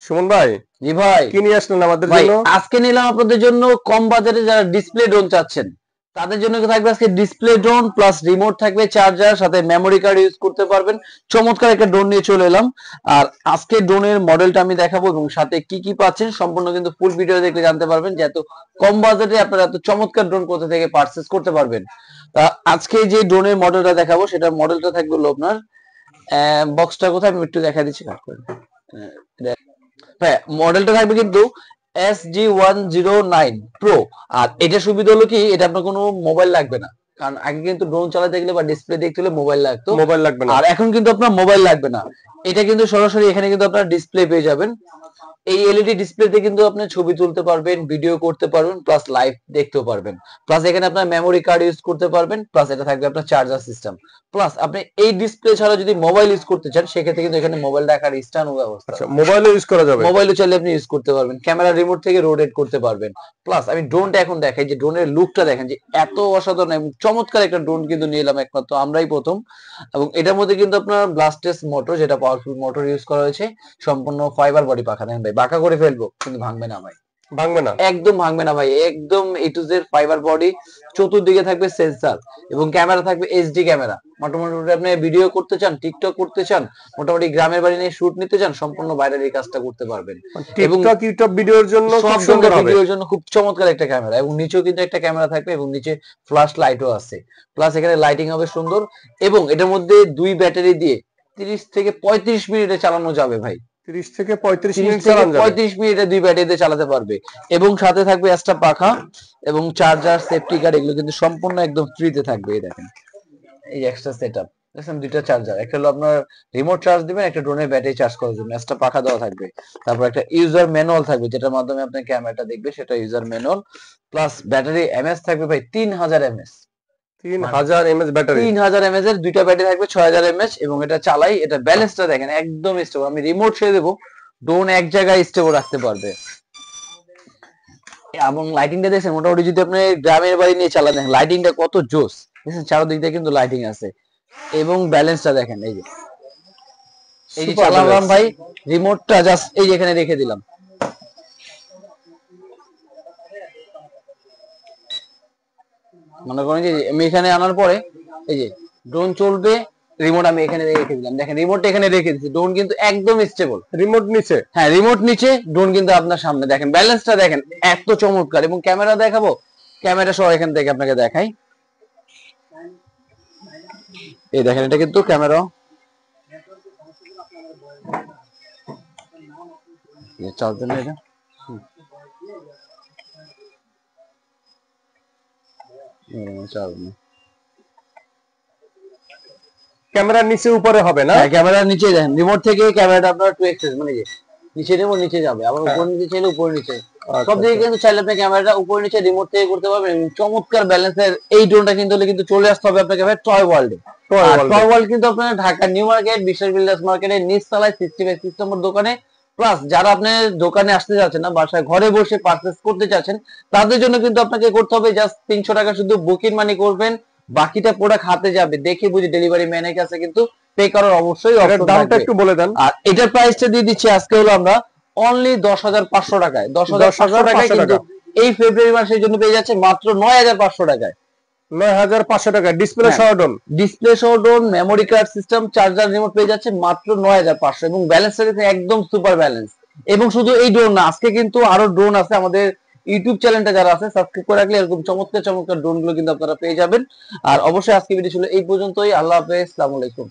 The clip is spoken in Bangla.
সুমন ভাই, জি ভাই। কি নিয়ে আসলেন আমাদের ভাই জন্য? আজকে নিলাম আপনাদের জন্য কম বাজেটে যারা ডিসপ্লে ড্রোন চাচ্ছেন তাদের জন্য থাকবে আজকে ডিসপ্লে ড্রোন প্লাস রিমোট থাকবে, চার্জার সাথে মেমোরি কার্ড ইউজ করতে পারবেন। চমৎকার একটা ড্রোন নিয়ে চলে এলাম। আর আজকে ড্রোনের মডেলটা আমি দেখাবো এবং সাথে কি কি পাচ্ছেন সম্পূর্ণ কিন্তু ফুল ভিডিও দেখলে জানতে পারবেন যে এত কম বাজেটে আপনারা এত চমৎকার ড্রোন কোথা থেকে পারচেজ করতে পারবেন। তা আজকে যে ড্রোনের মডেলটা দেখাবো সেটার মডেলটা থাকবে হলো আপনার বক্সটা কোথায় আমি একটু দেখা দিচ্ছি। হ্যাঁ, মডেলটা থাকবে কিন্তু SG-109 Pro। আর এটা সুবিধা হলো কি, এটা আপনার কোনো মোবাইল লাগবে না। কারণ আগে কিন্তু ড্রোন চালাতে গেলে বা ডিসপ্লে দেখতে হলে মোবাইল লাগতো, মোবাইল লাগবে না। আর এখন কিন্তু আপনার মোবাইল লাগবে না। এটা কিন্তু সরাসরি এখানে কিন্তু আপনার ডিসপ্লে পেয়ে যাবেন। এই এলইডি ডিসপ্লেতে কিন্তু আপনি ছবি তুলতে পারবেন, ভিডিও করতে পারবেন, প্লাস লাইভ দেখতেও পারবেন। প্লাস এখানে আপনার মেমোরি কার্ড ইউজ করতে পারবেন, প্লাস এটা থাকবে আপনার চার্জার সিস্টেম। প্লাস আপনি এই ডিসপ্লে ছাড়া যদি মোবাইল ইউজ করতে চান সেক্ষেত্রে কিন্তু এখানে মোবাইল রাখার স্ট্যান্ড ব্যবস্থা আচ্ছা, আছে। মোবাইলও ইউজ করা যাবে। মোবাইলও চাইলে আপনি ইউজ করতে পারবেন, ক্যামেরা রিমোট থেকে রোটেট করতে পারবেন। প্লাস আমি ড্রোনটা এখন দেখাই যে ড্রোনের লুকটা দেখেন যে এত অসাধারণ এবং চমৎকার একটা ড্রোন কিন্তু নিয়ে এলাম একমাত্র আমরাই প্রথম। এবং এটার মধ্যে কিন্তু আপনার ব্লাস্টেস মোটর, যেটা পাওয়ারফুল মোটর ইউজ করা হয়েছে, সম্পূর্ণ ফাইবার বডি পাখা। দেখেন ভাই, বাঁকা করে ফেলবো কিন্তু ভাঙবে না ভাই, ভাঙবে না। একদম ভাঙবে না ভাই, একদম এ টু জেড ফাইবার বডি। চতুর্দিকে থাকবে সেন্সর এবং ক্যামেরা থাকবে এইচডি ক্যামেরা। মোটামুটি আপনি ভিডিও করতে চান, টিকটক করতে চান, মোটামুটি গ্রামের বাড়ি নিয়ে শুট নিতে চান, সম্পূর্ণ বাইরের এই কাজটা করতে পারবেন। এবং টিকটক, ইউটিউব ভিডিওর জন্য খুব সব সুন্দর ধরনের হবে। ভিডিওর জন্য খুব চমৎকার একটা ক্যামেরা। এবং নিচেও কিন্তু একটা ক্যামেরা থাকবে এবং নিচে ফ্ল্যাশ লাইটও আছে। প্লাস এখানে লাইটিং হবে সুন্দর। এবং এটার মধ্যে দুই ব্যাটারি দিয়ে 30 থেকে 35 মিনিটে চালানো যাবে ভাই। 30 থেকে 35 30 মিনিট থেকে চালানো যাবে। 35 মিনিটে দুই ব্যাটারিতে চালাতে পারবে। এবং সাথে থাকবে এক্সট্রা পাখা এবং চার্জার, সেফটি গার্ড, এগুলো কিন্তু সম্পূর্ণ একদম ফ্রিতে থাকবে। এই দেখেন, এই এক্সট্রা সেটআপ দেখেন, দুইটা চার্জার, একটা হলো আপনার রিমোট চার্জ দিবেন, একটা ড্রোনের ব্যাটারি চার্জ করার জন্য। এক্সট্রা পাখা দেওয়া থাকবে। তারপর একটা ইউজার ম্যানুয়াল থাকবে যেটার মাধ্যমে আপনি ক্যামেরাটা দেখবে, সেটা user manual. Plus battery MS থাকবে ভাই 3000 এমএস। 3000 mAh battery. 3000 এমএস এর দুইটা ব্যাটারি থাকবে 6000 এমএস। এবং এটা চালাই, এটা ব্যালেন্সটা দেখেন একদম স্টেবল। আমি রিমোট ছেড়ে দেবো, ড্রোন এক জায়গায় স্টেবল রাখতে পারবে। এবং লাইটিংটা দেখছেন, মোটামুটি যদি আপনি গ্রামের বাড়ি নিয়ে চালান, দেখেন লাইটিংটা কত জোস। দেখছেন চারদিক দিয়ে কিন্তু লাইটিং আছে। এবং ব্যালেন্সটা দেখেন, এই যে চালালাম ভাই, রিমোটটা জাস্ট এই যে এখানে রেখে দিলাম। মনে করেন যে আমি এখানে আনার পরে এই যে ড্রোন চলবে, রিমোট আমি এখানে রেখে দিলাম। দেখেন রিমোটটা এখানে রেখে দিচ্ছি, ড্রোন কিন্তু একদম স্টেবল। রিমোট নিচে। হ্যাঁ, রিমোট নিচে, ড্রোন কিন্তু আপনার সামনে। দেখেন ব্যালেন্সটা দেখেন এত চমৎকার। এবং ক্যামেরা দেখাবো, ক্যামেরা সহ এখান থেকে আপনাকে দেখাই। এই দেখেন, এটা কিন্তু ক্যামেরা চার্জ না এটা। ক্যামেরার নিচে উপরে হবে না? হ্যাঁ, ক্যামেরার নিচে দেখেন, রিমোট থেকে ক্যামেরাটা আপনার টু এক্সেস, মানে যে নিচে নেবো নিচে যাবে, আবার উপর নিচে চাইলে উপর নিচে, সব দিকে কিন্তু চাইলে আপনি ক্যামেরাটা উপর নিচে রিমোট থেকে করতে পারবেন। চমৎকার ব্যালেন্সের এই ড্রোনটা কিন্তু চলে আসতে হবে আপনাকে ভাই টয় ওয়ার্ল্ডে। আর টয় ওয়ার্ল্ড কিন্তু আপনার ঢাকা নিউ মার্কেট, বিশ্বাস বিল্ডার্স মার্কেটের নিচতলায় 65 নম্বর দোকানে। প্লাস যারা আপনি দোকানে আসতে যাচ্ছেন না, বাসায় ঘরে বসে পারচেজ করতে চাচ্ছেন, তাদের জন্য কিন্তু আপনাকে করতে হবে জাস্ট 300 টাকা শুধু বুকিং মানি করবেন। বাকিটা প্রোডাক্ট হাতে যাবে, দেখে বুঝে ডেলিভারি ম্যানের কাছে কিন্তু পে করার অবশ্যই অপশন থাকবে। দামটা একটু বলে দেন। আর এটার প্রাইসটা দিয়ে দিচ্ছি আজকে হলো আমরা অনলি 10,500 টাকায়। 10,500 টাকায় কিন্তু এই ফেব্রুয়ারি মাসের জন্য পেয়ে যাচ্ছে মাত্র 9,500 টাকায়। 9500 টাকা ডিসপ্লে সহ ড্রোন। ডিসপ্লে সহ drone, memory card system, charger, remote পেয়ে যাচ্ছে মাত্র 9,500। এবং ব্যালেন্সটা দেখে একদম সুপার ব্যালেন্স। এবং শুধু এই ড্রোন না, আজকে কিন্তু আরো ড্রোন আছে। আমাদের ইউটিউব চ্যানেলটা যারা আছে সাবস্ক্রাইব করে রাখলে এরকম চমৎকার চমৎকার ড্রোন গুলো কিন্তু আপনারা পেয়ে যাবেন। আর অবশ্যই আজকে ভিডিও ছিল এই পর্যন্তই। আল্লাহ হাফেজ, আসসালামু আলাইকুম।